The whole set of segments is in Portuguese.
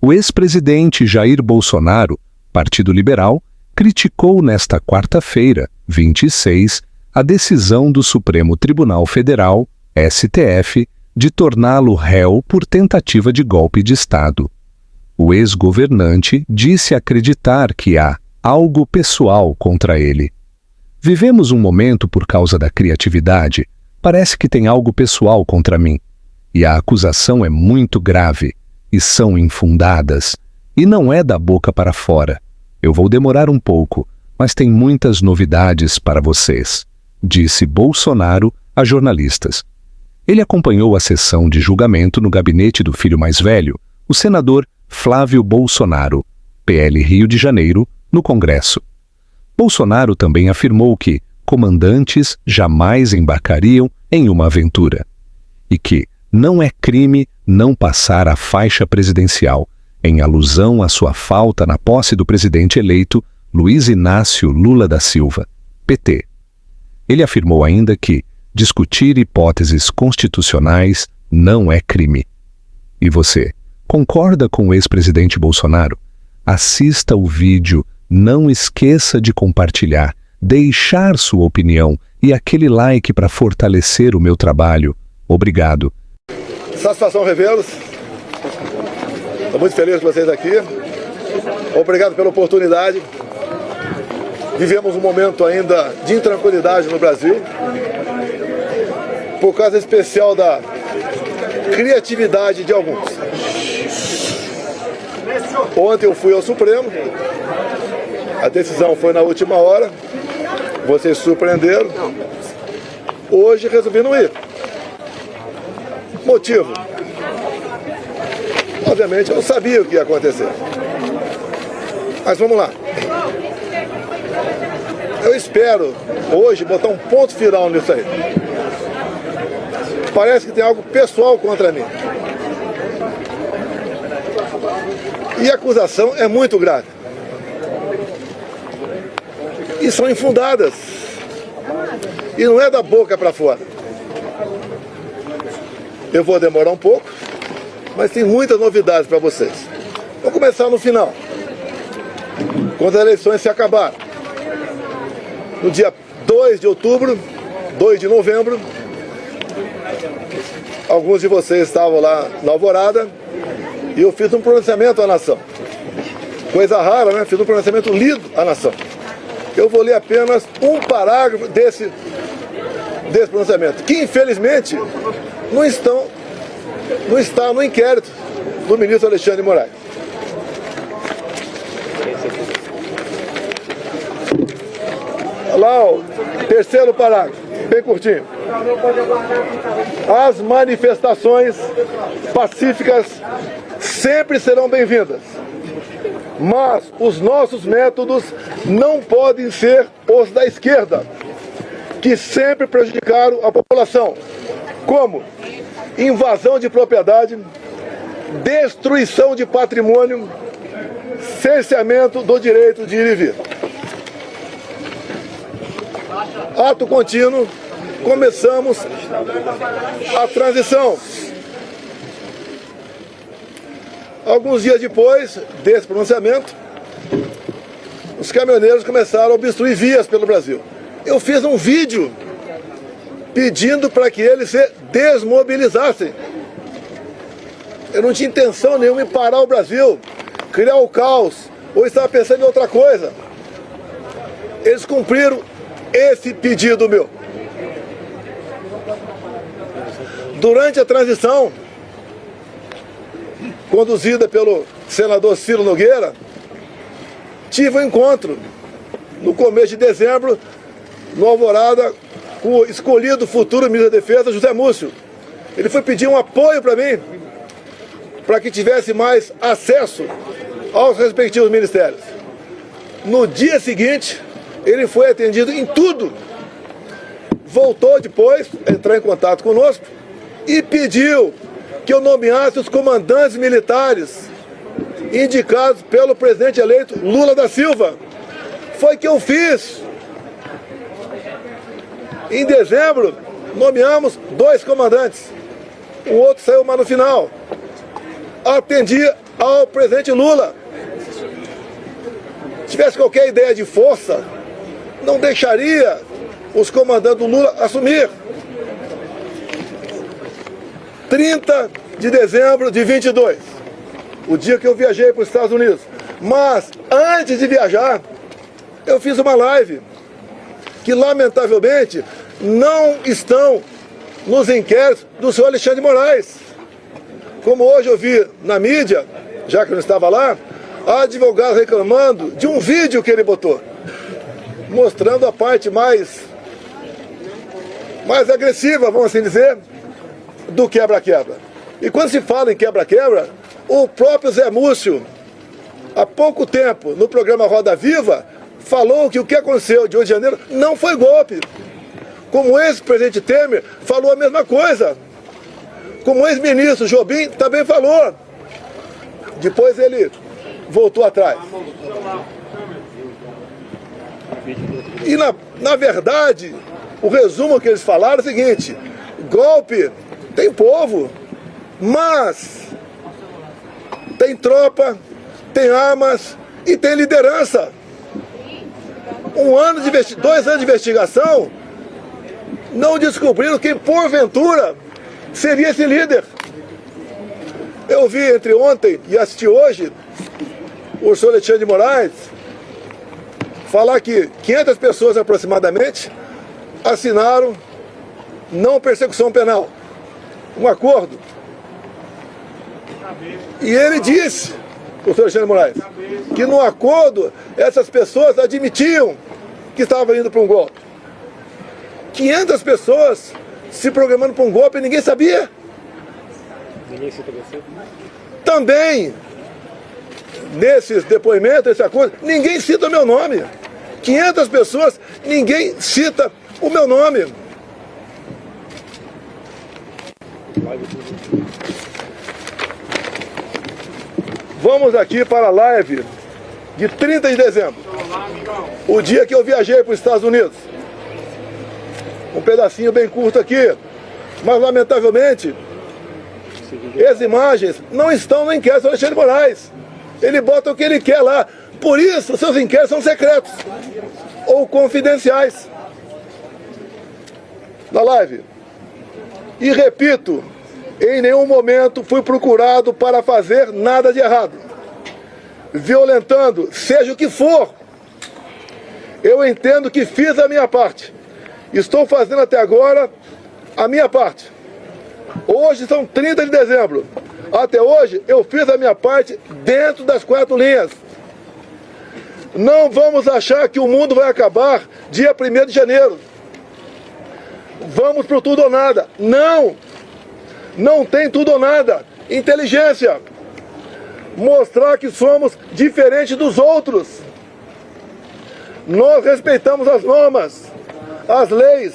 O ex-presidente Jair Bolsonaro, Partido Liberal, criticou nesta quarta-feira, 26, a decisão do Supremo Tribunal Federal, STF, de torná-lo réu por tentativa de golpe de Estado. O ex-governante disse acreditar que há algo pessoal contra ele. Vivemos um momento por causa da criatividade. Parece que tem algo pessoal contra mim. E a acusação é muito grave, e são infundadas, e não é da boca para fora. Eu vou demorar um pouco, mas tem muitas novidades para vocês, disse Bolsonaro a jornalistas. Ele acompanhou a sessão de julgamento no gabinete do filho mais velho, o senador Flávio Bolsonaro, PL Rio de Janeiro, no Congresso. Bolsonaro também afirmou que comandantes jamais embarcariam em uma aventura e que não é crime não passar a faixa presidencial, em alusão à sua falta na posse do presidente eleito Luiz Inácio Lula da Silva, PT. Ele afirmou ainda que discutir hipóteses constitucionais não é crime. E você, concorda com o ex-presidente Bolsonaro? Assista o vídeo, não esqueça de compartilhar, deixar sua opinião e aquele like para fortalecer o meu trabalho. Obrigado. Satisfação revê-los. Estou muito feliz com vocês aqui. Obrigado pela oportunidade. Vivemos um momento ainda de intranquilidade no Brasil, por causa especial da criatividade de alguns. Ontem eu fui ao Supremo, a decisão foi na última hora, vocês surpreenderam. Hoje resolvi não ir. Motivo? Obviamente eu não sabia o que ia acontecer. Mas vamos lá. Eu espero hoje botar um ponto final nisso aí. Parece que tem algo pessoal contra mim. E a acusação é muito grave. E são infundadas. E não é da boca para fora. Eu vou demorar um pouco, mas tem muitas novidades para vocês. Vou começar no final. Quando as eleições se acabarem. No dia 2 de outubro, 2 de novembro, alguns de vocês estavam lá na Alvorada e eu fiz um pronunciamento à nação. Coisa rara, né? Fiz um pronunciamento lido à nação. Eu vou ler apenas um parágrafo desse pronunciamento, que infelizmente não está no inquérito do ministro Alexandre de Moraes. Lá, o terceiro parágrafo, bem curtinho. As manifestações pacíficas sempre serão bem-vindas, mas os nossos métodos não podem ser os da esquerda, que sempre prejudicaram a população, como invasão de propriedade, destruição de patrimônio, cerceamento do direito de ir e vir. Ato contínuo, começamos a transição. Alguns dias depois desse pronunciamento, os caminhoneiros começaram a obstruir vias pelo Brasil. Eu fiz um vídeo pedindo para que eles se desmobilizassem. Eu não tinha intenção nenhuma em parar o Brasil, criar o caos, ou estava pensando em outra coisa. Eles cumpriram esse pedido meu. Durante a transição, conduzida pelo senador Ciro Nogueira, tive um encontro no começo de dezembro, no Alvorada, com o escolhido futuro ministro da Defesa, José Múcio. Ele foi pedir um apoio para mim, para que tivesse mais acesso aos respectivos ministérios. No dia seguinte, ele foi atendido em tudo. Voltou depois, entrar em contato conosco e pediu que eu nomeasse os comandantes militares indicados pelo presidente eleito Lula da Silva. Foi que eu fiz. Em dezembro, nomeamos 2 comandantes. O outro saiu mais no final. Atendi ao presidente Lula. Se tivesse qualquer ideia de força, não deixaria os comandantes do Lula assumir. 30 de dezembro de 22, o dia que eu viajei para os Estados Unidos. Mas, antes de viajar, eu fiz uma live que, lamentavelmente, não estão nos inquéritos do senhor Alexandre de Moraes. Como hoje eu vi na mídia, já que eu não estava lá, advogado reclamando de um vídeo que ele botou, mostrando a parte mais agressiva, vamos assim dizer, do quebra-quebra. E quando se fala em quebra-quebra, o próprio Zé Múcio, há pouco tempo, no programa Roda Viva, falou que o que aconteceu de 8 de janeiro não foi golpe. Como o ex-presidente Temer falou a mesma coisa. Como o ex-ministro Jobim também falou. Depois ele voltou atrás. E na verdade, o resumo que eles falaram é o seguinte: golpe tem povo, mas tem tropa, tem armas e tem liderança. 2 anos de investigação não descobriram quem porventura seria esse líder. Eu vi entre ontem e assisti hoje o senhor Alexandre de Moraes falar que 500 pessoas aproximadamente assinaram não persecução penal, um acordo. E ele disse, o senhor Alexandre de Moraes, que no acordo essas pessoas admitiam que estavam indo para um golpe. 500 pessoas se programando para um golpe e ninguém sabia. Ninguém cita você? Também, nesses depoimentos, esse acordo, ninguém cita o meu nome. 500 pessoas, ninguém cita o meu nome. Vamos aqui para a live de 30 de dezembro, o dia que eu viajei para os Estados Unidos. Um pedacinho bem curto aqui, mas lamentavelmente as imagens não estão no inquérito do Alexandre de Moraes. Ele bota o que ele quer lá. Por isso, seus inquéritos são secretos ou confidenciais. Na live. E repito, em nenhum momento fui procurado para fazer nada de errado, violentando, seja o que for. Eu entendo que fiz a minha parte. Estou fazendo até agora a minha parte. Hoje são 30 de dezembro. Até hoje eu fiz a minha parte dentro das 4 linhas. Não vamos achar que o mundo vai acabar dia 1º de janeiro. Vamos pro tudo ou nada. Não! Não tem tudo ou nada. Inteligência. Mostrar que somos diferentes dos outros. Nós respeitamos as normas, as leis,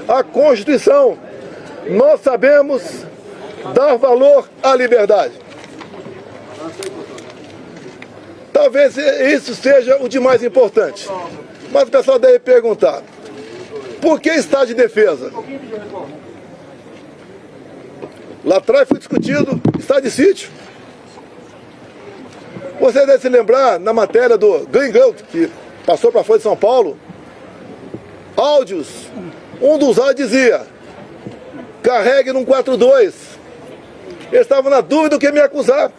a Constituição. Nós sabemos dar valor à liberdade. Talvez isso seja o de mais importante. Mas o pessoal deve perguntar: por que estado de defesa? Lá atrás foi discutido estado de sítio. Você deve se lembrar, na matéria do Gringão, que passou para a Folha de São Paulo, áudios. Um dos áudios dizia: carregue num 42. Eles estavam na dúvida do que me acusar.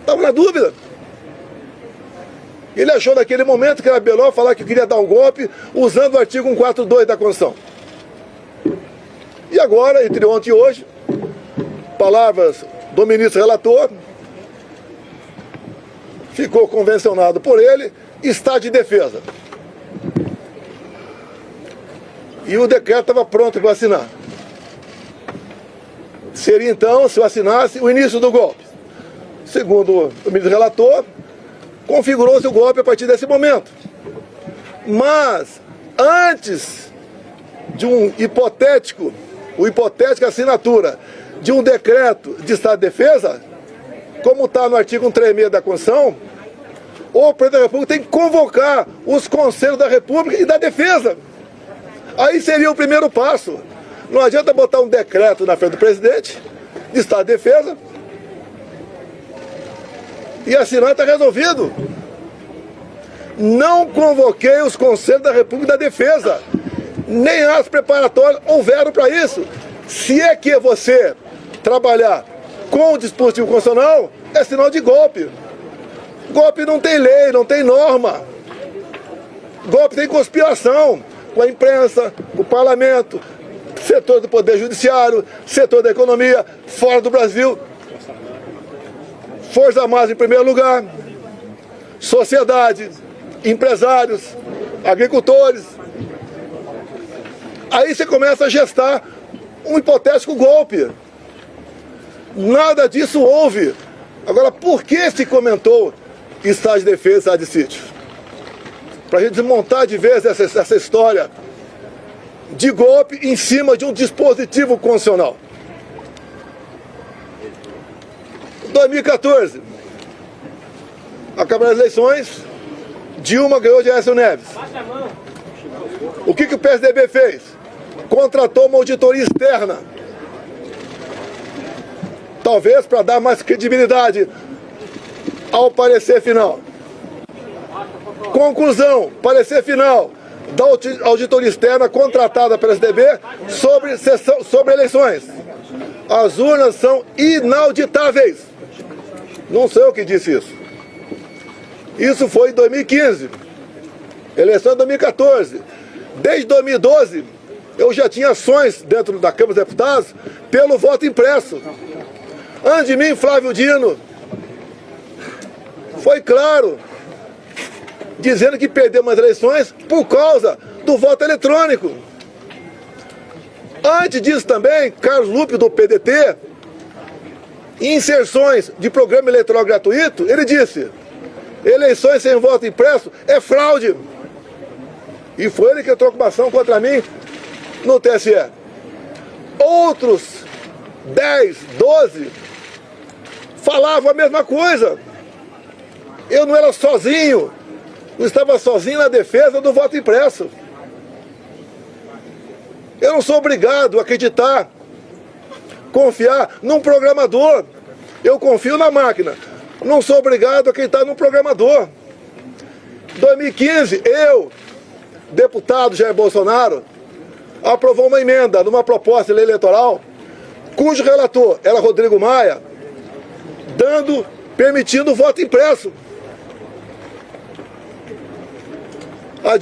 Estavam na dúvida. Ele achou naquele momento que era melhor falar que queria dar um golpe usando o artigo 142 da Constituição. E agora, entre ontem e hoje, palavras do ministro relator, ficou convencionado por ele, estado de defesa. E o decreto estava pronto para assinar. Seria então, se eu assinasse, o início do golpe. Segundo o ministro relator, configurou-se o golpe a partir desse momento. Mas, antes de hipotética assinatura de um decreto de estado de defesa, como está no artigo 136 da Constituição, o presidente da República tem que convocar os conselhos da República e da Defesa. Aí seria o primeiro passo. Não adianta botar um decreto na frente do presidente de estado de defesa e assinar, está resolvido. Não convoquei os Conselhos da República da Defesa, nem as preparatórias houveram para isso. Se é que você trabalhar com o dispositivo constitucional, é sinal de golpe. Golpe não tem lei, não tem norma. Golpe tem conspiração com a imprensa, com o parlamento, setor do poder judiciário, setor da economia, fora do Brasil. Força Armada em primeiro lugar, sociedade, empresários, agricultores. Aí você começa a gestar um hipotético golpe. Nada disso houve. Agora, por que se comentou estado de defesa, estado de sítio? Para a gente desmontar de vez essa história de golpe em cima de um dispositivo constitucional. 2014, acabaram as eleições, Dilma ganhou de Aécio Neves. O que o PSDB fez? Contratou uma auditoria externa, talvez para dar mais credibilidade ao parecer final. Conclusão, parecer final da auditoria externa contratada pela PSDB sobre eleições. As urnas são inauditáveis. Não sou eu que disse isso. Isso foi em 2015. Eleição de 2014. Desde 2012, eu já tinha ações dentro da Câmara dos Deputados pelo voto impresso. Antes de mim, Flávio Dino foi claro, dizendo que perdeu as eleições por causa do voto eletrônico. Antes disso também, Carlos Lupe, do PDT, em inserções de programa eleitoral gratuito, ele disse: eleições sem voto impresso é fraude. E foi ele que entrou com uma ação contra mim no TSE. Outros 10, 12 falavam a mesma coisa. Eu não era sozinho, não estava sozinho na defesa do voto impresso. Eu não sou obrigado a acreditar, confiar num programador. Eu confio na máquina. Não sou obrigado a acreditar num programador. Em 2015, eu, deputado Jair Bolsonaro, aprovou uma emenda numa proposta de lei eleitoral, cujo relator era Rodrigo Maia, permitindo o voto impresso. A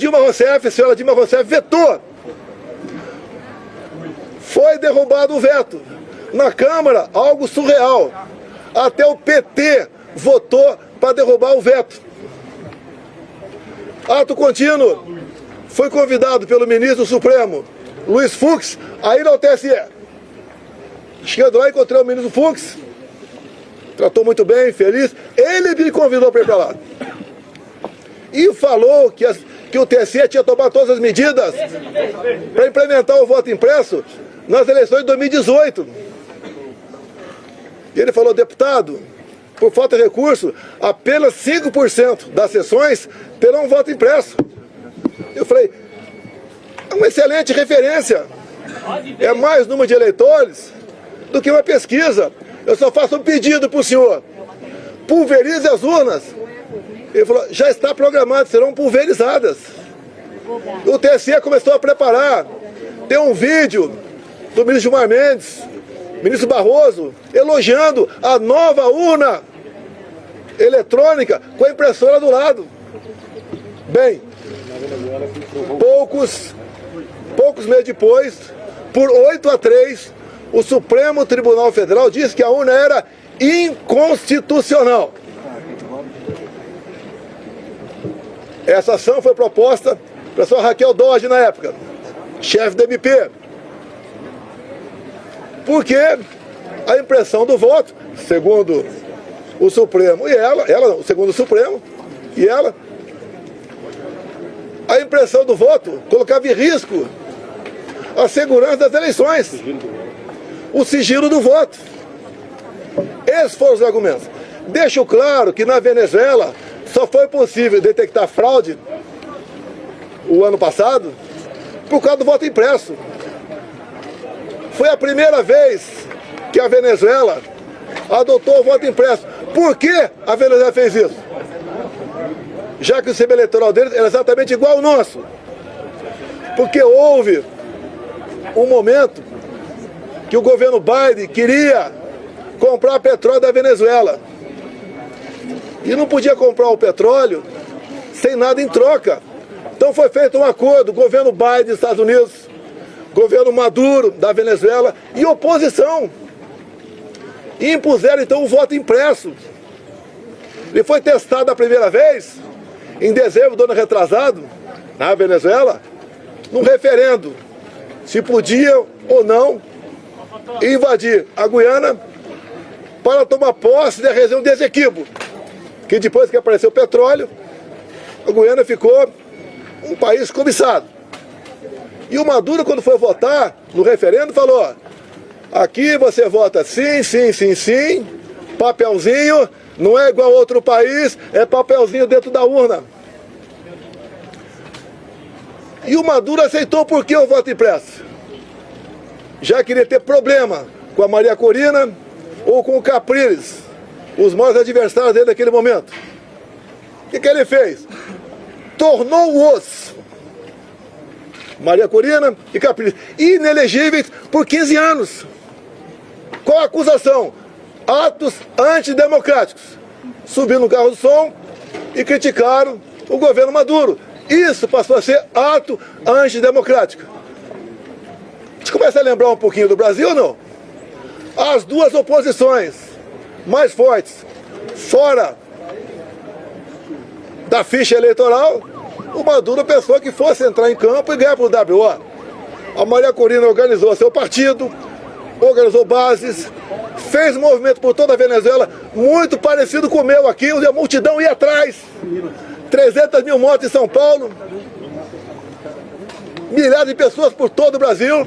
senhora Dilma Rousseff vetou. Foi derrubado o veto. Na Câmara, algo surreal. Até o PT votou para derrubar o veto. Ato contínuo. Fui convidado pelo ministro do Supremo, Luiz Fux, a ir ao TSE. Chegando lá, encontrei o ministro Fux. Tratou muito bem, feliz. Ele me convidou para ir para lá. E falou que o TSE tinha tomado todas as medidas para implementar o voto impresso nas eleições de 2018. E ele falou: deputado, por falta de recurso, apenas 5% das sessões terão voto impresso. Eu falei: é uma excelente referência. É mais número de eleitores do que uma pesquisa. Eu só faço um pedido para o senhor: pulverize as urnas. Ele falou: já está programado, serão pulverizadas. O TSE começou a preparar. Tem um vídeo do ministro Gilmar Mendes, ministro Barroso, elogiando a nova urna eletrônica com a impressora do lado. Bem, poucos meses depois, por 8-3, o Supremo Tribunal Federal disse que a urna era inconstitucional. Essa ação foi proposta pela senhora Raquel Dodge na época, chefe do MP. Porque a impressão do voto, segundo o Supremo e ela segundo o Supremo e ela, a impressão do voto colocava em risco a segurança das eleições, o sigilo do voto. Esses foram os argumentos. Deixo claro que na Venezuela só foi possível detectar fraude o ano passado por causa do voto impresso. Foi a primeira vez que a Venezuela adotou o voto impresso. Por que a Venezuela fez isso? Já que o sistema eleitoral deles era exatamente igual ao nosso. Porque houve um momento que o governo Biden queria comprar petróleo da Venezuela. E não podia comprar o petróleo sem nada em troca. Então foi feito um acordo, governo Biden dos Estados Unidos, governo Maduro da Venezuela e oposição. E impuseram então o voto impresso. Ele foi testado a primeira vez, em dezembro do ano retrasado, na Venezuela, num referendo, se podia ou não invadir a Guiana para tomar posse da região de Essequibo, que depois que apareceu o petróleo, a Guiana ficou um país cobiçado. E o Maduro, quando foi votar no referendo, falou: aqui você vota sim, sim, sim, sim, papelzinho, não é igual a outro país, é papelzinho dentro da urna. E o Maduro aceitou por que o voto impresso? Já queria ter problema com a Maria Corina ou com o Capriles, os maiores adversários dele naquele momento. O que ele fez? Tornou-os, Maria Corina e Capriles, inelegíveis por 15 anos. Qual a acusação? Atos antidemocráticos. Subiram no carro do som e criticaram o governo Maduro. Isso passou a ser ato antidemocrático. A gente começa a lembrar um pouquinho do Brasil ou não? As duas oposições mais fortes, fora da ficha eleitoral, o Maduro pensou que fosse entrar em campo e ganhar para o WO. A Maria Corina organizou seu partido, organizou bases, fez um movimento por toda a Venezuela, muito parecido com o meu aqui, onde a multidão ia atrás. 300 mil mortes em São Paulo, milhares de pessoas por todo o Brasil.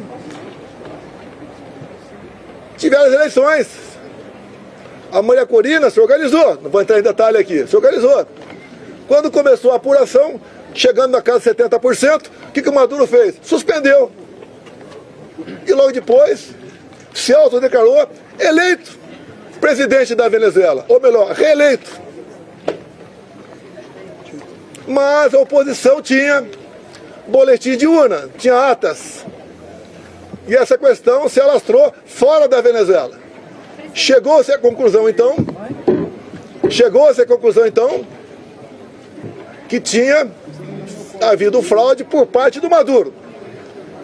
Tiveram as eleições. A Maria Corina se organizou, não vou entrar em detalhe aqui, se organizou. Quando começou a apuração, chegando na casa de 70%, o que o Maduro fez? Suspendeu. E logo depois, se autodeclarou eleito presidente da Venezuela, ou melhor, reeleito. Mas a oposição tinha boletim de urna, tinha atas. E essa questão se alastrou fora da Venezuela. Chegou-se à conclusão, então, que tinha havido fraude por parte do Maduro.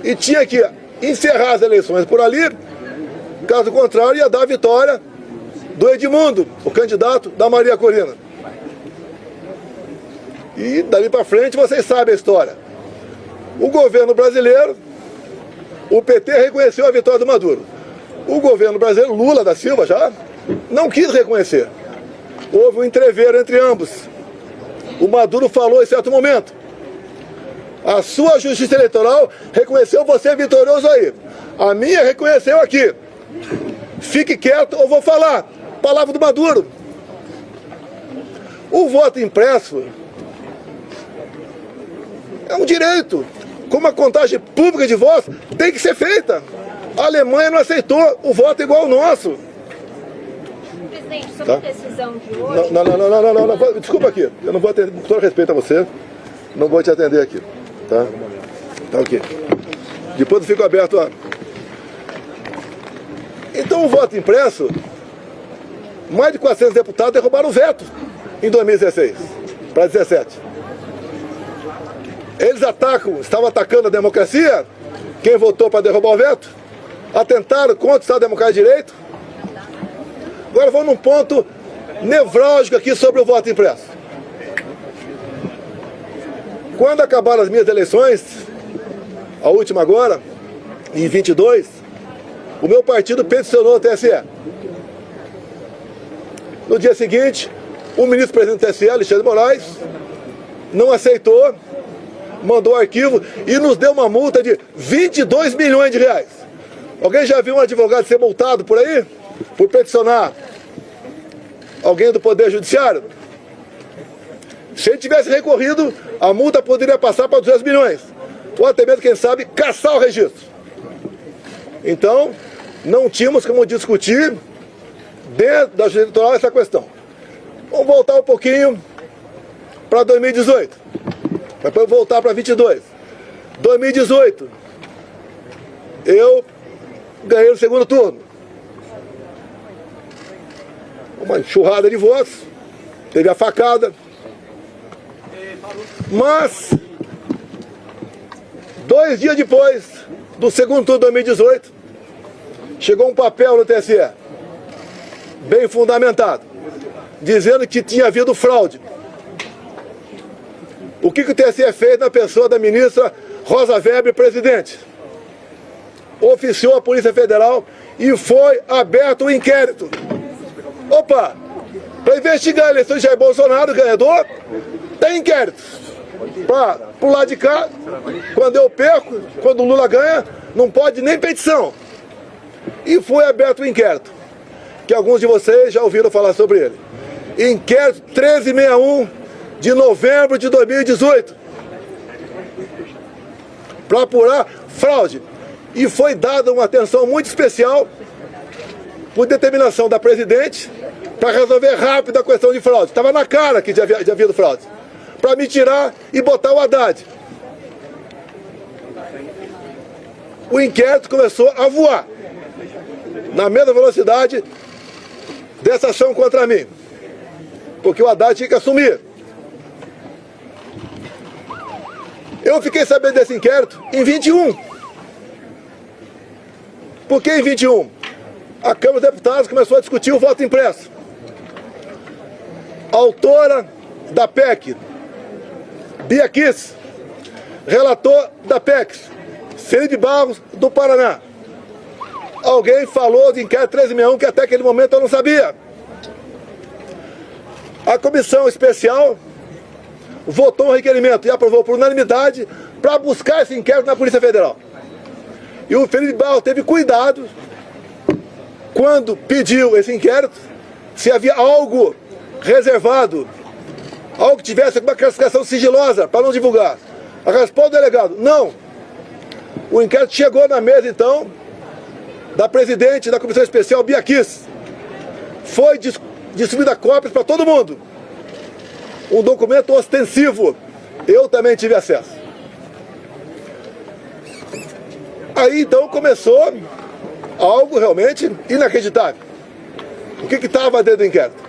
E tinha que encerrar as eleições por ali, caso contrário ia dar a vitória do Edmundo, o candidato da Maria Corina. E dali para frente vocês sabem a história. O governo brasileiro, o PT reconheceu a vitória do Maduro. O governo brasileiro, Lula da Silva já, não quis reconhecer. Houve um entreveiro entre ambos. O Maduro falou em certo momento: a sua justiça eleitoral reconheceu você vitorioso aí. A minha reconheceu aqui. Fique quieto ou vou falar. Palavra do Maduro. O voto impresso é um direito. Como a contagem pública de votos tem que ser feita. A Alemanha não aceitou o voto igual ao nosso. Presidente, sobre a decisão de hoje... Não. Desculpa aqui. Eu não vou atender, com todo respeito a você, não vou te atender aqui. Tá? Tá ok. Depois eu fico aberto a... Então o voto impresso, mais de 400 deputados derrubaram o veto em 2016 para 2017. Eles estavam atacando a democracia, quem votou para derrubar o veto, atentaram contra o Estado Democrático de Direito. Agora vamos num ponto nevrálgico aqui sobre o voto impresso. Quando acabaram as minhas eleições, a última agora, em 22, o meu partido peticionou o TSE. No dia seguinte, o ministro-presidente do TSE, Alexandre de Moraes, não aceitou, mandou arquivo e nos deu uma multa de 22 milhões de reais. Alguém já viu um advogado ser multado por aí? Por peticionar alguém do Poder Judiciário? Se ele tivesse recorrido, a multa poderia passar para 200 milhões. Ou até mesmo, quem sabe, caçar o registro. Então, não tínhamos como discutir dentro da justiça eleitoral essa questão. Vamos voltar um pouquinho para 2018. Depois voltar para 22. 2018, eu ganhei no segundo turno. Uma enxurrada de votos, teve a facada. Mas, 2 dias depois do segundo turno de 2018, chegou um papel no TSE, bem fundamentado, dizendo que tinha havido fraude. O que o TSE fez na pessoa da ministra Rosa Weber, presidente? Oficiou a Polícia Federal e foi aberto um inquérito. Opa! Para investigar a eleição de Jair Bolsonaro, ganhador, tem inquérito. Pro lado de cá, quando eu perco, quando o Lula ganha, não pode nem petição. E foi aberto um inquérito, que alguns de vocês já ouviram falar sobre ele. Inquérito 1361 de novembro de 2018. Para apurar fraude. E foi dada uma atenção muito especial por determinação da presidente para resolver rápido a questão de fraude. Estava na cara que já havia havido fraude. Para me tirar e botar o Haddad. O inquérito começou a voar na mesma velocidade dessa ação contra mim. Porque o Haddad tinha que assumir. Eu fiquei sabendo desse inquérito em 21. Por que em 21? A Câmara dos Deputados começou a discutir o voto impresso. A autora da PEC, Bia Kicis, relator da PEC, Felipe Barros, do Paraná. Alguém falou de inquérito 1361 que até aquele momento eu não sabia. A comissão especial votou um requerimento e aprovou por unanimidade para buscar esse inquérito na Polícia Federal. E o Felipe Barros teve cuidado, quando pediu esse inquérito, se havia algo reservado, algo que tivesse uma classificação sigilosa para não divulgar. A resposta do delegado, não. O inquérito chegou na mesa, então, da presidente da comissão especial, Bia Kicis. Foi distribuída cópias para todo mundo. Um documento ostensivo. Eu também tive acesso. Aí, então, começou algo realmente inacreditável. O que estava dentro do inquérito?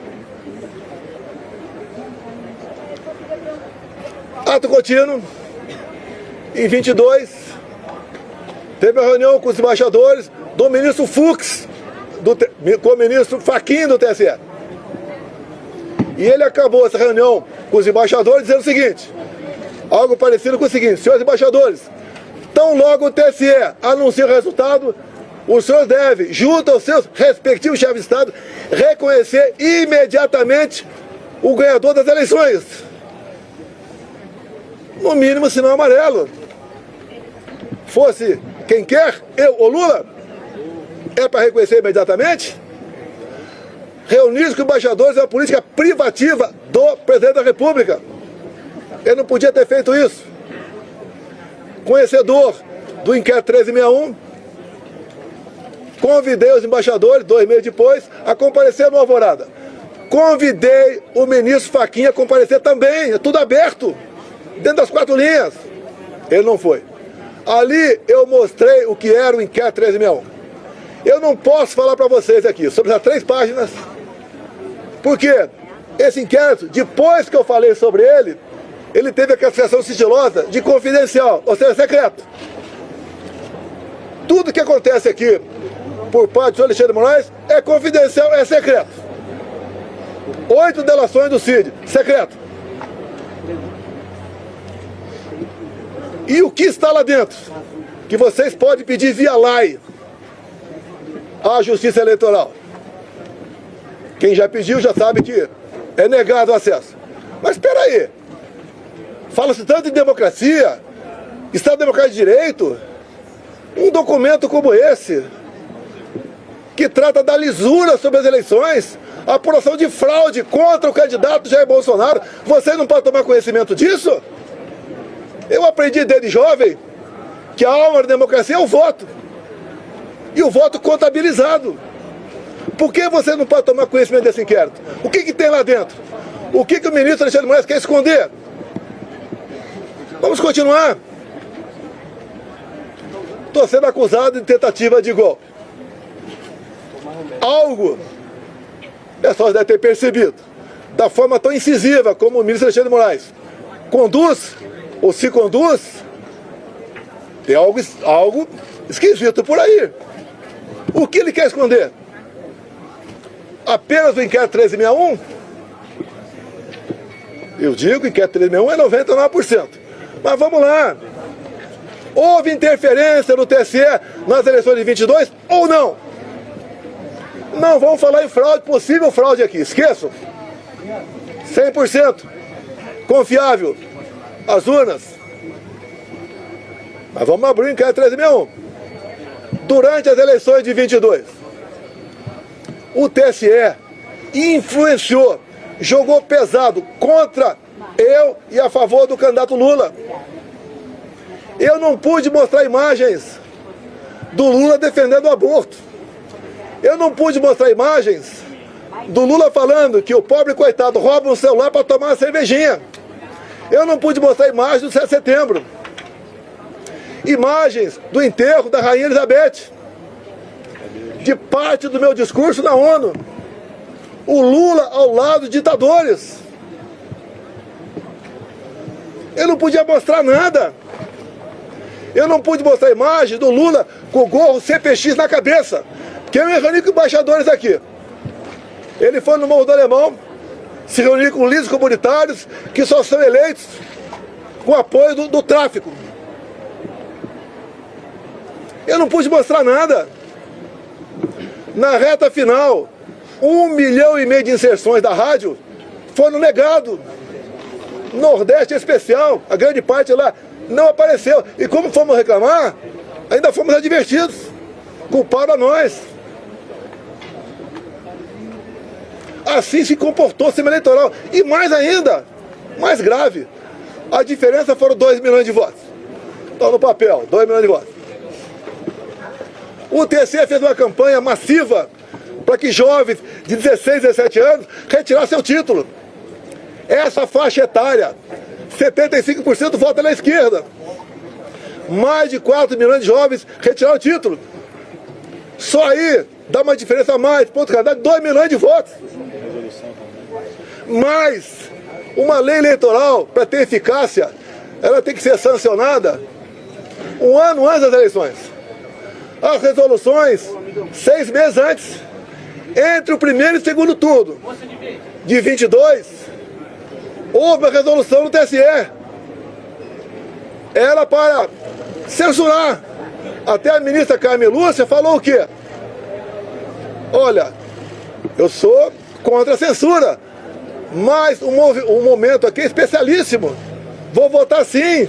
Ato contínuo, em 22, teve uma reunião com os embaixadores do ministro Fux, com o ministro Fachin do TSE. E ele acabou essa reunião com os embaixadores dizendo o seguinte, algo parecido com o seguinte, senhores embaixadores, tão logo o TSE anuncia o resultado, os senhores devem, junto aos seus respectivos chefes de Estado, reconhecer imediatamente o ganhador das eleições. No mínimo, sinal amarelo. Fosse quem quer, eu ou Lula, é para reconhecer imediatamente? Reunir-se com embaixadores é uma política privativa do presidente da República. Ele não podia ter feito isso. Conhecedor do inquérito 1361, convidei os embaixadores, 2 meses depois, a comparecer no Alvorada. Convidei o ministro Fachin a comparecer também, é tudo aberto, dentro das 4 linhas. Ele não foi. Ali eu mostrei o que era o inquérito 1361. Eu não posso falar para vocês aqui sobre essas 3 páginas, porque esse inquérito, depois que eu falei sobre ele, ele teve a classificação sigilosa de confidencial, ou seja, secreto. Tudo que acontece aqui, por parte do senhor Alexandre de Moraes, é confidencial, é secreto. 8 delações do Cid, secreto. E o que está lá dentro? Que vocês podem pedir via lei à Justiça Eleitoral. Quem já pediu já sabe que é negado o acesso. Mas espera aí. Fala-se tanto em democracia, Estado Democrático de Direito, um documento como esse, que trata da lisura sobre as eleições, a apuração de fraude contra o candidato Jair Bolsonaro, você não pode tomar conhecimento disso? Eu aprendi desde jovem que a alma da democracia é o voto. E o voto contabilizado. Por que você não pode tomar conhecimento desse inquérito? O que tem lá dentro? O que o ministro Alexandre de Moraes quer esconder? Vamos continuar. Estou sendo acusado de tentativa de golpe. Algo, o pessoal deve ter percebido, da forma tão incisiva como o ministro Alexandre de Moraes conduz, ou se conduz, tem algo esquisito por aí. O que ele quer esconder? Apenas o inquérito 1361? Eu digo que o inquérito 1361 é 99%. Mas vamos lá. Houve interferência no TSE nas eleições de 22 ou não? Não vamos falar em fraude, possível fraude aqui, esqueçam. 100% confiável as urnas. Mas vamos abrir o inquérito 1361. Durante as eleições de 22, o TSE influenciou, jogou pesado contra eu e a favor do candidato Lula. Eu não pude mostrar imagens do Lula defendendo o aborto. Eu não pude mostrar imagens do Lula falando que o pobre coitado rouba um celular para tomar uma cervejinha. Eu não pude mostrar imagens do 7 de setembro. Imagens do enterro da Rainha Elizabeth. De parte do meu discurso na ONU. O Lula ao lado de ditadores. Eu não podia mostrar nada. Eu não pude mostrar imagem do Lula com o gorro CPX na cabeça. Que eu me reuni com embaixadores aqui. Ele foi no Morro do Alemão, se reuniu com líderes comunitários que só são eleitos com apoio do tráfico. Eu não pude mostrar nada. Na reta final, 1,5 milhão de inserções da rádio foram negados. Nordeste especial, a grande parte lá não apareceu. E como fomos reclamar, ainda fomos advertidos. Culpado a nós. Assim se comportou o sistema eleitoral. E mais ainda, mais grave, a diferença foram 2 milhões de votos. Está no papel, 2 milhões de votos. O TSE fez uma campanha massiva para que jovens de 16, 17 anos retirassem seu título. Essa faixa etária, 75% vota na esquerda. Mais de 4 milhões de jovens retiraram o título. Só aí dá uma diferença a mais, ponto cada 2 milhões de votos. Mas uma lei eleitoral, para ter eficácia, ela tem que ser sancionada 1 ano antes das eleições. As resoluções 6 meses antes. Entre o primeiro e o segundo turno de 22, houve uma resolução no TSE. Era para censurar. Até a ministra Carmen Lúcia falou o quê? Olha, eu sou contra a censura, mas o momento aqui é especialíssimo. Vou votar sim.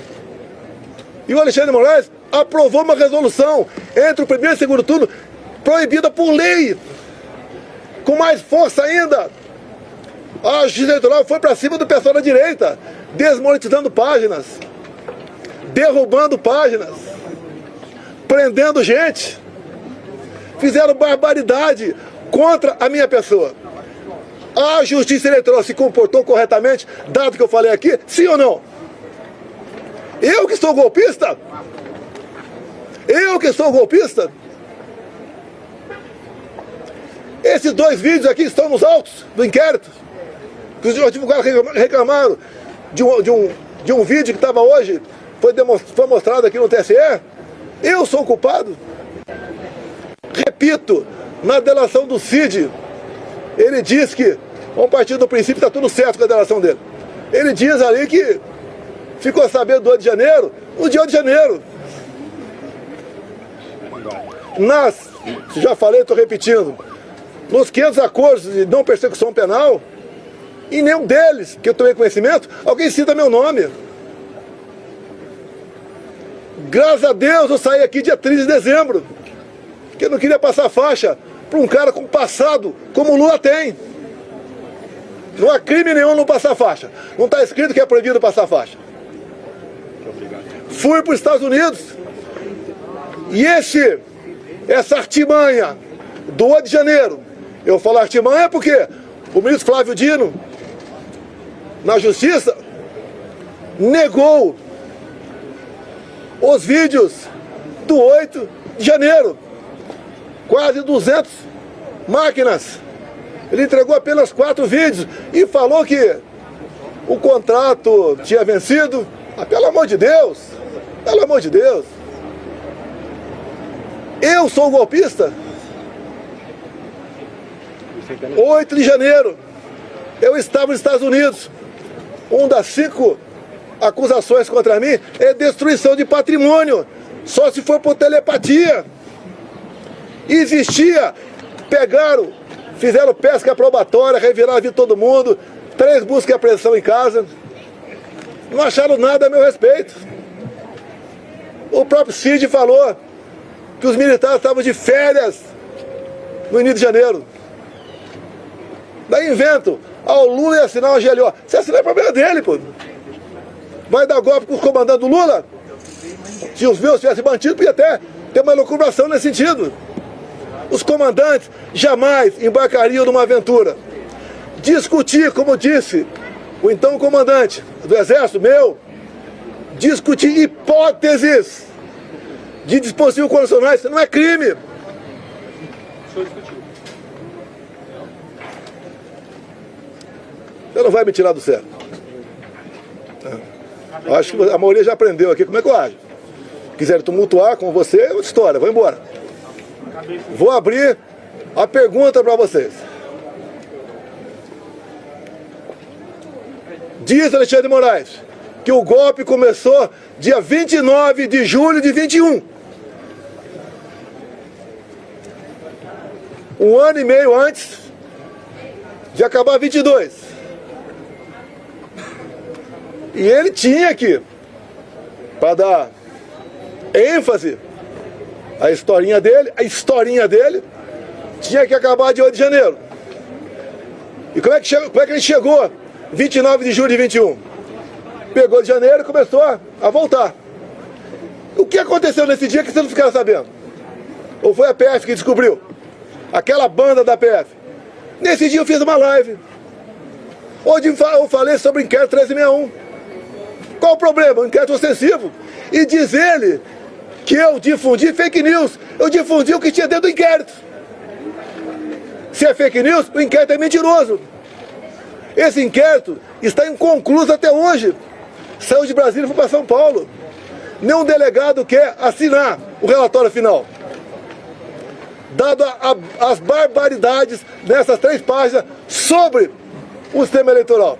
E o Alexandre de Moraes aprovou uma resolução entre o primeiro e o segundo turno, proibida por lei. Com mais força ainda, a Justiça Eleitoral foi para cima do pessoal da direita, desmonetizando páginas, derrubando páginas, prendendo gente. Fizeram barbaridade contra a minha pessoa. A Justiça Eleitoral se comportou corretamente, dado que eu falei aqui, sim ou não? Eu que sou golpista? Eu que sou golpista? Esses 2 vídeos aqui estão nos autos do inquérito. Que os advogados reclamaram de um vídeo que estava hoje, foi mostrado aqui no TSE. Eu sou o culpado? Repito, na delação do Cid, ele diz que, vamos partir do princípio que está tudo certo com a delação dele. Ele diz ali que ficou sabendo do 8 de janeiro, no dia 8 de janeiro. Já falei, estou repetindo, nos 500 acordos de não persecução penal, em nenhum deles, que eu tomei conhecimento, alguém cita meu nome. Graças a Deus eu saí aqui dia 30 de dezembro, porque eu não queria passar faixa para um cara com passado como o Lula tem. Não há crime nenhum não passar faixa. Não está escrito que é proibido passar faixa. Fui para os Estados Unidos e essa artimanha do 8 de janeiro Eu falo artimanha porque o ministro Flávio Dino, na Justiça, negou os vídeos do 8 de janeiro. Quase 200 máquinas. Ele entregou apenas 4 vídeos e falou que o contrato tinha vencido. Ah, pelo amor de Deus! Pelo amor de Deus! Eu sou golpista? 8 de janeiro, eu estava nos Estados Unidos. Uma das 5 acusações contra mim é destruição de patrimônio. Só se for por telepatia. Existia, pegaram, fizeram pesca probatória, reviraram a vida de todo mundo, 3 buscas e apreensão em casa. Não acharam nada a meu respeito. O próprio Cid falou que os militares estavam de férias no início de janeiro. Daí invento, o Lula ia assinar uma GLO. Se assinar é problema dele, pô. Vai dar golpe com o comandante do Lula? Se os meus tivessem mantido, podia até ter uma elucubração nesse sentido. Os comandantes jamais embarcariam numa aventura. Discutir, como disse o então comandante do Exército, meu, discutir hipóteses de dispositivos condicionais, isso não é crime. Você não vai me tirar do sério. Acho que a maioria já aprendeu aqui como é que eu ajo. Quiserem tumultuar com você, é outra história, vou embora. Vou abrir a pergunta para vocês. Diz Alexandre de Moraes que o golpe começou dia 29 de julho de 21. Um ano e meio antes de acabar 22. E ele tinha que, para dar ênfase à historinha dele, tinha que acabar de 8 de janeiro. E como é que ele chegou 29 de julho de 21? Pegou de janeiro e começou a voltar. O que aconteceu nesse dia que vocês não ficaram sabendo? Ou foi a PF que descobriu? Aquela banda da PF. Nesse dia eu fiz uma live, onde eu falei sobre o inquérito 1361. Qual o problema? Um inquérito ostensivo. E diz ele que eu difundi fake news. Eu difundi o que tinha dentro do inquérito. Se é fake news, o inquérito é mentiroso. Esse inquérito está inconcluso até hoje. Saiu de Brasília e foi para São Paulo. Nenhum delegado quer assinar o relatório final. Dado as barbaridades nessas 3 páginas sobre o sistema eleitoral.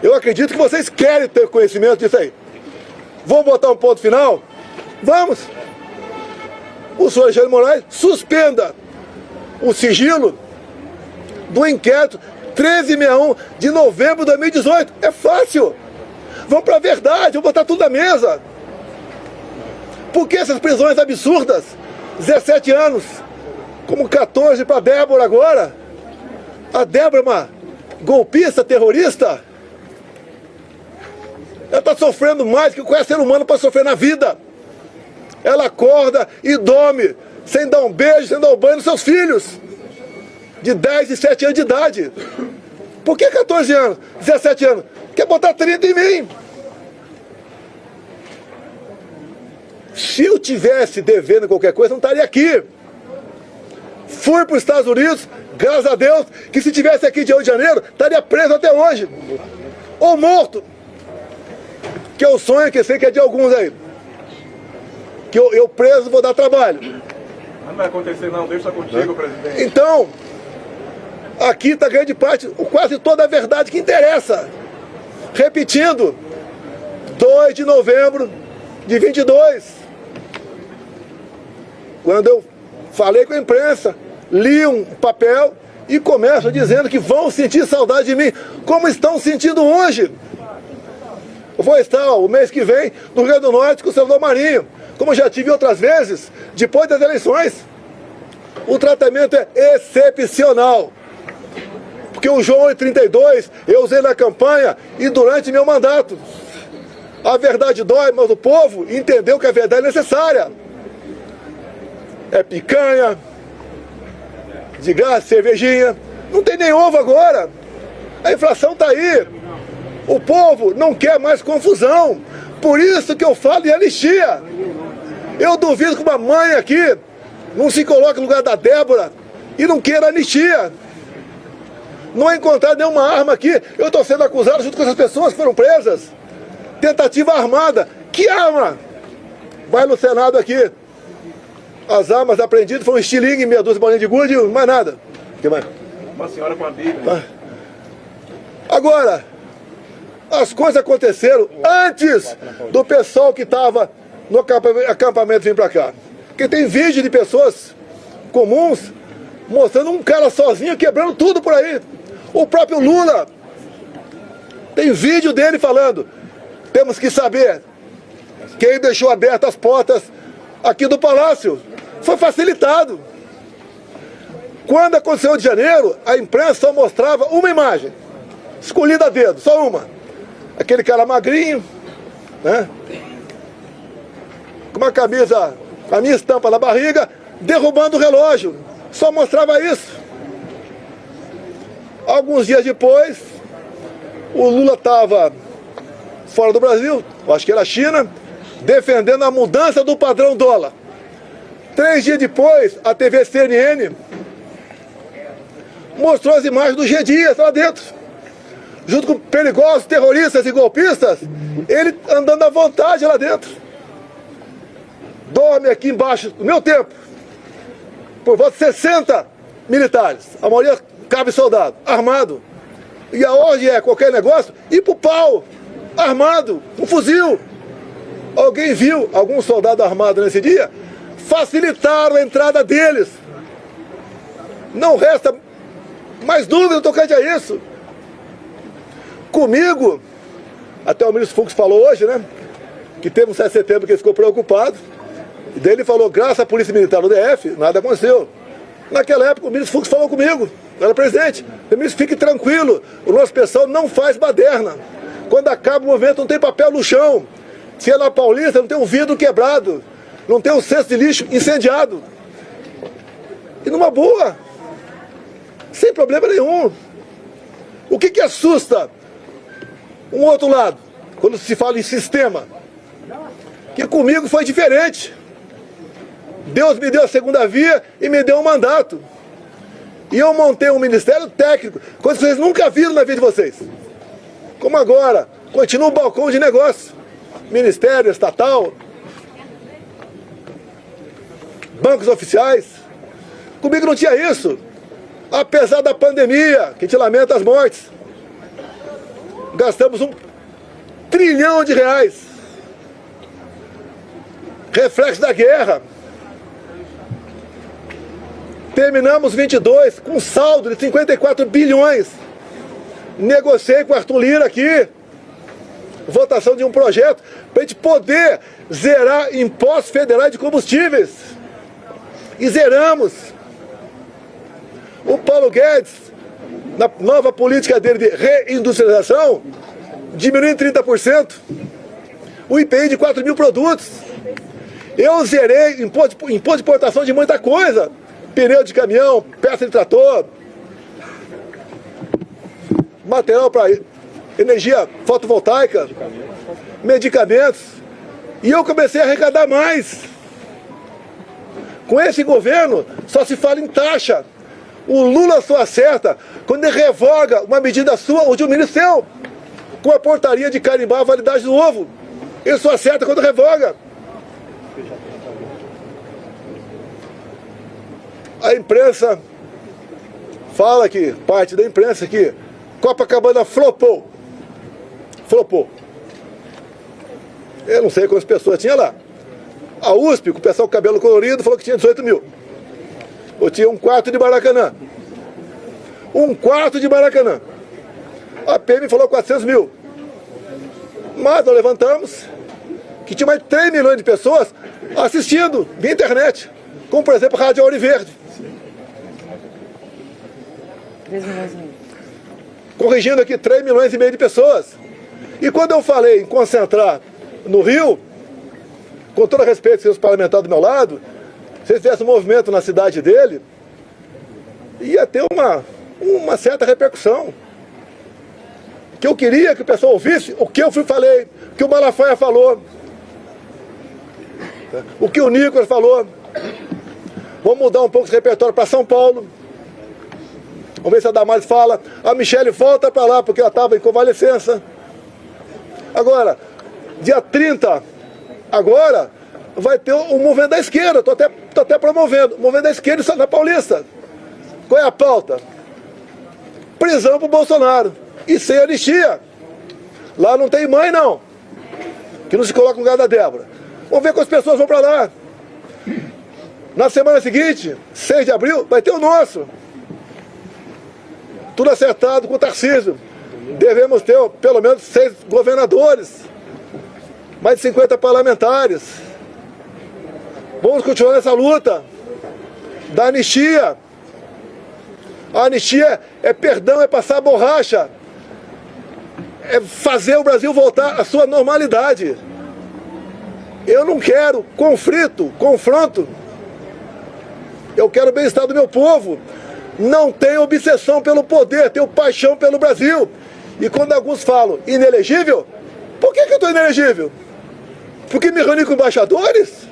Eu acredito que vocês querem ter conhecimento disso aí. Vamos botar um ponto final? Vamos! O senhor Alexandre de Moraes suspenda o sigilo do inquérito 1361 de novembro de 2018. É fácil! Vamos para a verdade, vamos botar tudo na mesa. Por que essas prisões absurdas? 17 anos, como 14 para Débora agora. A Débora é uma golpista, terrorista. Ela está sofrendo mais que qualquer ser humano para sofrer na vida. Ela acorda e dorme, sem dar um beijo, sem dar um banho nos seus filhos. De 10 e 7 anos de idade. Por que 14 anos, 17 anos? Quer botar 30 em mim? Se eu tivesse devendo qualquer coisa, não estaria aqui. Fui para os Estados Unidos, graças a Deus, que se tivesse aqui dia 8 de janeiro, estaria preso até hoje. Ou morto. Que é o sonho que eu sei que é de alguns aí. Que eu preso vou dar trabalho. Não vai acontecer não, deixa contigo, presidente. Então, aqui está grande parte, quase toda a verdade que interessa. Repetindo, 2 de novembro de 22. Quando eu falei com a imprensa, li um papel e começo dizendo que vão sentir saudade de mim, como estão sentindo hoje. Eu vou estar o mês que vem no Rio Grande do Norte com o senador Marinho, como já tive outras vezes, depois das eleições. O tratamento é excepcional. Porque o João 832 eu usei na campanha e durante meu mandato. A verdade dói, mas o povo entendeu que a verdade é necessária. É picanha, de gás, cervejinha. Não tem nem ovo agora. A inflação está aí. O povo não quer mais confusão. Por isso que eu falo em anistia. Eu duvido que uma mãe aqui não se coloque no lugar da Débora e não queira anistia. Não é encontrado nenhuma arma aqui. Eu estou sendo acusado junto com essas pessoas que foram presas. Tentativa armada. Que arma? Vai no Senado aqui. As armas apreendidas foram um estilingue, meia dúzia de bolinha de gude, mais nada. O que mais? Uma senhora com a Bíblia. Agora, as coisas aconteceram antes do pessoal que estava no acampamento vir para cá. Porque tem vídeo de pessoas comuns mostrando um cara sozinho quebrando tudo por aí. O próprio Lula tem vídeo dele falando: temos que saber quem deixou abertas as portas aqui do Palácio. Foi facilitado. Quando aconteceu o de janeiro, a imprensa só mostrava uma imagem, escolhida a dedo, só uma. Aquele cara magrinho, né? Com uma camisa, a minha estampa na barriga, derrubando o relógio. Só mostrava isso. Alguns dias depois, o Lula estava fora do Brasil, acho que era a China, defendendo a mudança do padrão dólar. 3 dias depois, a TV CNN mostrou as imagens do G. Dias lá dentro, junto com perigosos terroristas e golpistas, ele andando à vontade lá dentro. Dorme aqui embaixo, no meu tempo, por volta de 60 militares, a maioria cabe soldado, armado. E a ordem é qualquer negócio, ir pro pau, armado, um fuzil. Alguém viu algum soldado armado nesse dia? Facilitaram a entrada deles. Não resta mais dúvida tocante a isso. Comigo, até o ministro Fux falou hoje, né? Que teve um 7 de setembro que ele ficou preocupado. E daí ele falou: graças à Polícia Militar do DF, nada aconteceu. Naquela época o ministro Fux falou comigo, eu era presidente. O ministro, fique tranquilo, o nosso pessoal não faz baderna. Quando acaba o movimento não tem papel no chão. Se é na Paulista não tem um vidro quebrado, não tem um cesto de lixo incendiado. E numa boa, sem problema nenhum. O que assusta um outro lado, quando se fala em sistema? Que comigo foi diferente. Deus me deu a segunda via e me deu um mandato. E eu montei um ministério técnico, coisa que vocês nunca viram na vida de vocês. Como agora, continua o balcão de negócio. Ministério estatal, bancos oficiais. Comigo não tinha isso. Apesar da pandemia, que te lamenta as mortes, gastamos R$1 trilhão. Reflexo da guerra. Terminamos 22 com um saldo de 54 bilhões. Negociei com o Arthur Lira aqui votação de um projeto para a gente poder zerar impostos federais de combustíveis. E zeramos. O Paulo Guedes, na nova política dele de reindustrialização, diminuiu em 30% o IPI de 4 mil produtos. Eu zerei imposto de importação de muita coisa. Pneu de caminhão, peça de trator, material para energia fotovoltaica, medicamentos. E eu comecei a arrecadar mais. Com esse governo, só se fala em taxa. O Lula só acerta quando ele revoga uma medida sua ou de um ministro seu, com a portaria de carimbar a validade do ovo. Ele só acerta quando revoga. A imprensa fala que, parte da imprensa, que Copacabana flopou. Flopou. Eu não sei quantas pessoas tinha lá. A USP, com o pessoal com cabelo colorido, falou que tinha 18 mil. Ou tinha um quarto de Maracanã. Um quarto de Maracanã. A PM falou 400 mil. Mas nós levantamos que tinha mais de 3 milhões de pessoas assistindo via internet. Como, por exemplo, a Rádio Ouro Verde. 3 milhões e meio. Corrigindo aqui, 3 milhões e meio de pessoas. E quando eu falei em concentrar no Rio, com todo respeito aos parlamentares do meu lado, se eles fizessem um movimento na cidade dele, ia ter uma certa repercussão. Que eu queria que o pessoal ouvisse o que eu falei, o que o Malafaia falou, o que o Nicolas falou. Vamos mudar um pouco esse repertório para São Paulo. Vamos ver se a Damares fala. A Michele volta para lá, porque ela estava em convalescença. Agora, dia 30, agora, vai ter o movimento da esquerda. Estou até promovendo. O movimento da esquerda na Paulista. Qual é a pauta? Prisão para o Bolsonaro. E sem anistia. Lá não tem mãe, não. Que não se coloca no lugar da Débora. Vamos ver quantas pessoas vão para lá. Na semana seguinte, 6 de abril, vai ter o nosso. Tudo acertado com o Tarcísio. Devemos ter pelo menos 6 governadores. Mais de 50 parlamentares. Vamos continuar nessa luta da anistia. A anistia é perdão, é passar borracha. É fazer o Brasil voltar à sua normalidade. Eu não quero conflito, confronto. Eu quero o bem-estar do meu povo. Não tenho obsessão pelo poder, tenho paixão pelo Brasil. E quando alguns falam inelegível, por que eu estou inelegível? Porque me reuni com embaixadores?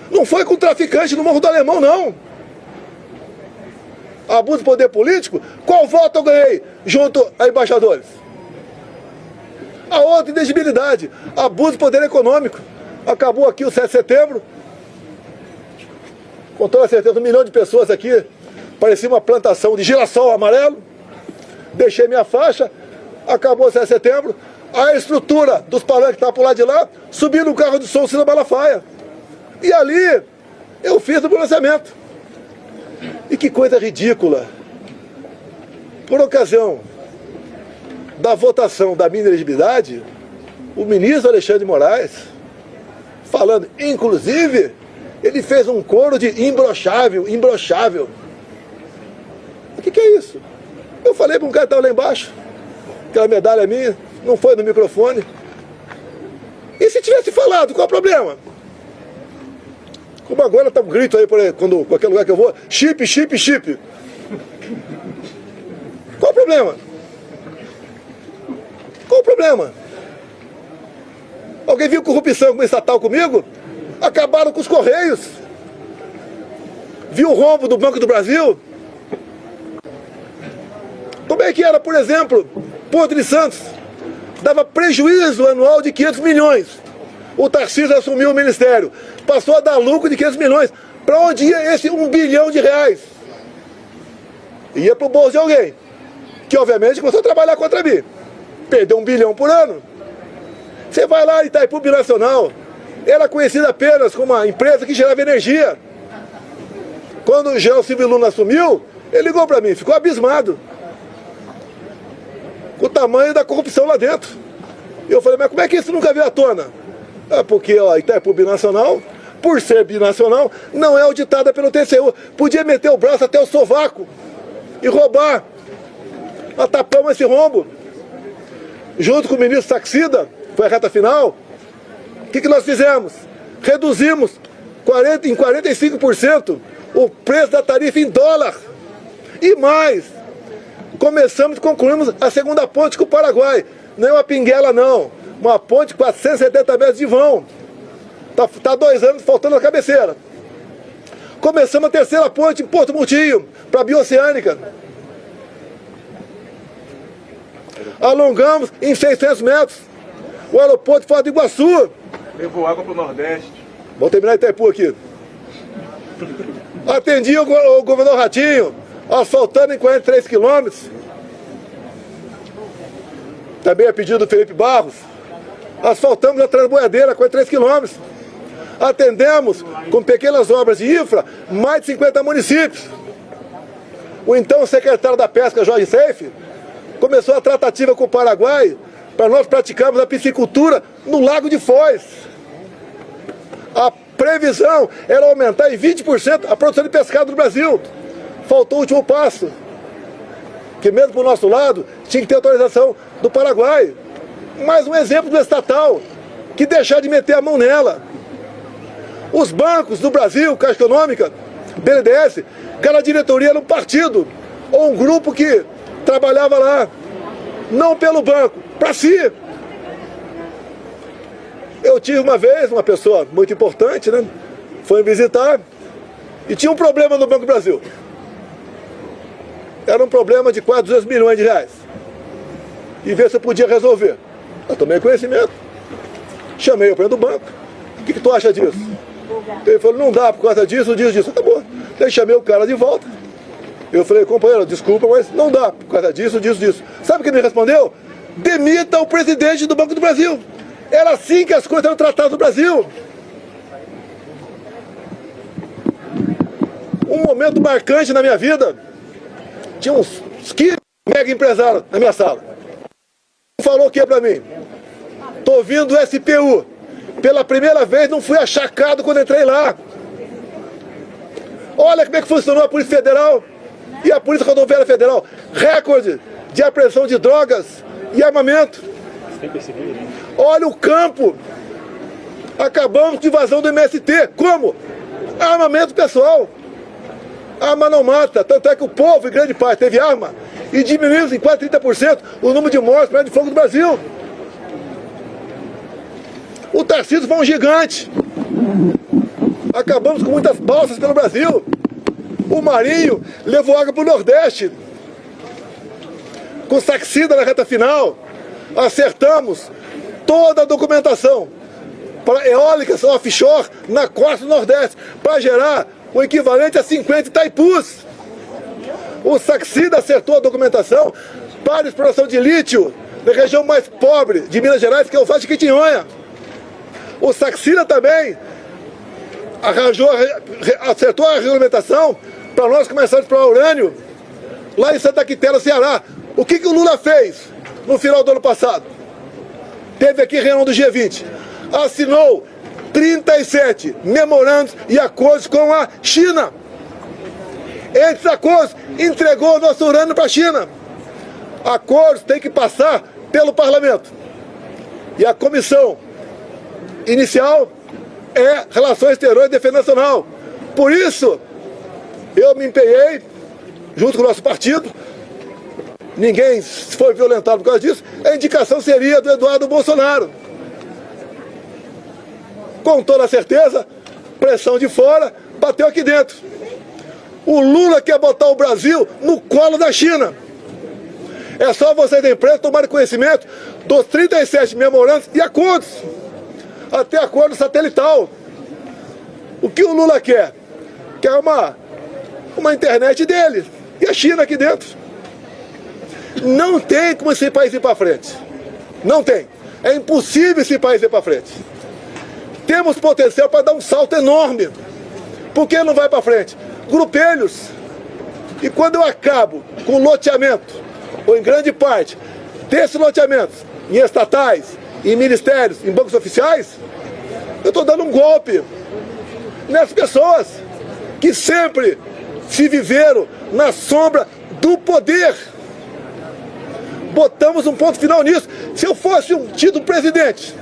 Não foi com traficante no Morro do Alemão, não. Abuso de poder político? Qual voto eu ganhei junto a embaixadores? A outra inelegibilidade, abuso de poder econômico. Acabou aqui o 7 de setembro. Com toda certeza, 1 milhão de pessoas aqui. Parecia uma plantação de girassol amarelo. Deixei minha faixa. Acabou o 7 de setembro. A estrutura dos palanques que estavam por lá de lá, subi no carro de som Cida Malafaia. E ali eu fiz o pronunciamento. E que coisa ridícula. Por ocasião da votação da minha inelegibilidade, o ministro Alexandre de Moraes, falando, inclusive, ele fez um coro de imbrochável, imbrochável. O que é isso? Eu falei para um cara que estava lá embaixo, aquela medalha minha, não foi no microfone. E se tivesse falado, qual é o problema? Como agora está um grito aí, quando qualquer lugar que eu vou, chip, chip, chip. Qual o problema? Qual o problema? Alguém viu corrupção como estatal comigo? Acabaram com os Correios. Viu o rombo do Banco do Brasil? Como é que era, por exemplo, Porto de Santos? Dava prejuízo anual de 500 milhões. O Tarcísio assumiu o ministério. Passou a dar lucro de 500 milhões. Para onde ia esse 1 bilhão de reais? Ia para o bolso de alguém. Que, obviamente, começou a trabalhar contra mim. Perdeu 1 bilhão por ano. Você vai lá em Itaipu Binacional. Era conhecida apenas como uma empresa que gerava energia. Quando o Jean Silvio Luna assumiu, ele ligou para mim, ficou abismado com o tamanho da corrupção lá dentro. E eu falei, mas como é que isso nunca veio à tona? Porque Itaipu Binacional, por ser binacional, não é auditada pelo TCU. Podia meter o braço até o sovaco e roubar. Nós tapamos esse rombo. Junto com o ministro Saxida, foi a reta final. O que nós fizemos? Reduzimos em 45% o preço da tarifa em dólar. E mais, começamos e concluímos a segunda ponte com o Paraguai. Não é uma pinguela, não. Uma ponte de 470 metros de vão. Está 2 anos faltando a cabeceira. Começamos a terceira ponte em Porto Murtinho, para a Bioceânica. Alongamos em 600 metros o aeroporto de Foz do Iguaçu. Levou água para o Nordeste. Vamos terminar Itaipu aqui. Atendi o governador Ratinho, asfaltando em 43 quilômetros. Também a pedido do Felipe Barros. Asfaltamos a Transboiadeira, 43 quilômetros. Atendemos, com pequenas obras de infra, mais de 50 municípios. O então secretário da Pesca, Jorge Seife, começou a tratativa com o Paraguai para nós praticarmos a piscicultura no Lago de Foz. A previsão era aumentar em 20% a produção de pescado no Brasil. Faltou o último passo, que mesmo para o nosso lado tinha que ter autorização do Paraguai. Mais um exemplo do estatal, que deixar de meter a mão nela. Os bancos do Brasil, Caixa Econômica, BNDES, cada diretoria era um partido. ou um grupo que trabalhava lá, não pelo banco, para si. Eu tive uma vez, uma pessoa muito importante, né, foi me visitar e tinha um problema no Banco do Brasil. Era um problema de quase 200 milhões de reais. E ver se eu podia resolver. Eu tomei conhecimento, chamei o presidente do banco. O que tu acha disso? Ele falou, não dá por causa disso, disso. Acabou. Daí chamei o cara de volta. Eu falei, companheiro, desculpa, mas não dá por causa disso. Sabe o que ele me respondeu? Demita o presidente do Banco do Brasil. Era assim que as coisas eram tratadas no Brasil. Um momento marcante na minha vida, tinha uns 15 mega empresários na minha sala. Falou o que pra mim? Tô vindo do SPU. Pela primeira vez não fui achacado quando entrei lá. Olha como é que funcionou a Polícia Federal e a Polícia Rodoviária Federal. Recorde de apreensão de drogas e armamento. Olha o campo. Acabamos de invasão do MST. Como? Armamento pessoal. Arma não mata. Tanto é que o povo, em grande parte, teve arma. E diminuímos em quase 30% o número de mortes por arma de fogo do Brasil. O Tarcísio foi um gigante. Acabamos com muitas balsas pelo Brasil. O Marinho levou água para o Nordeste. Com Saxida na reta final, acertamos toda a documentação para eólicas offshore na costa do Nordeste, para gerar o equivalente a 50 Itaipus. O Saxida acertou a documentação para a exploração de lítio na região mais pobre de Minas Gerais, que é o Vale de Quitinhonha. O Saxida também acertou a regulamentação para nós começarmos a explorar urânio lá em Santa Quitéria, Ceará. O que o Lula fez no final do ano passado? Teve aqui reunião do G20. Assinou 37 memorandos e acordos com a China. Esses acordos entregou o nosso urânio para a China. Acordos têm que passar pelo parlamento. E a comissão inicial é Relações Exteriores e Defesa Nacional. Por isso, eu me empenhei, junto com o nosso partido, ninguém foi violentado por causa disso, a indicação seria do Eduardo Bolsonaro. Com toda certeza, pressão de fora, bateu aqui dentro. O Lula quer botar o Brasil no colo da China. É só vocês da imprensa tomarem conhecimento dos 37 memorandos e acordos. Até acordo satelital. O que o Lula quer? Quer uma internet dele. E a China aqui dentro. Não tem como esse país ir para frente. Não tem. É impossível esse país ir para frente. Temos potencial para dar um salto enorme. Por que não vai para frente? Grupelhos. E quando eu acabo com o loteamento, ou em grande parte, desses loteamentos, em estatais, em ministérios, em bancos oficiais, eu estou dando um golpe nessas pessoas que sempre se viveram na sombra do poder. Botamos um ponto final nisso. Se eu fosse um tido presidente,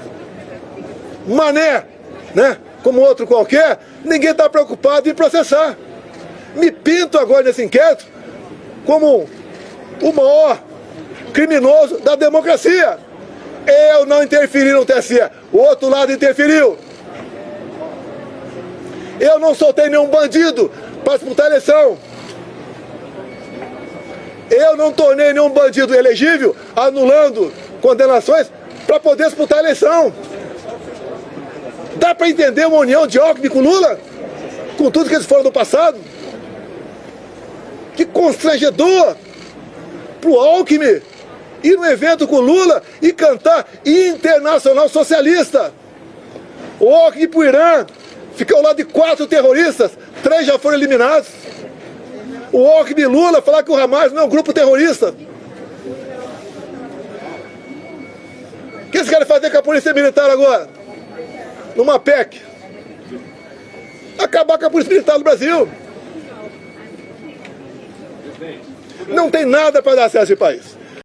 Mané, né, como outro qualquer, ninguém está preocupado em processar. Me pinto agora nesse inquérito como o maior criminoso da democracia. Eu não interferi no TSE, o outro lado interferiu. Eu não soltei nenhum bandido para disputar a eleição. Eu não tornei nenhum bandido elegível, anulando condenações para poder disputar a eleição. Dá para entender uma união de Alckmin com Lula? Com tudo que eles foram no passado? Que constrangedor para o Alckmin ir no evento com Lula e cantar Internacional Socialista. O Alckmin ir para o Irã, ficar ao lado de 4 terroristas, 3 já foram eliminados. O Alckmin e Lula falar que o Hamas não é um grupo terrorista. O que eles querem fazer com a polícia militar agora? Numa PEC. Acabar com a polícia militar do Brasil. Não tem nada para dar acesso a esse país.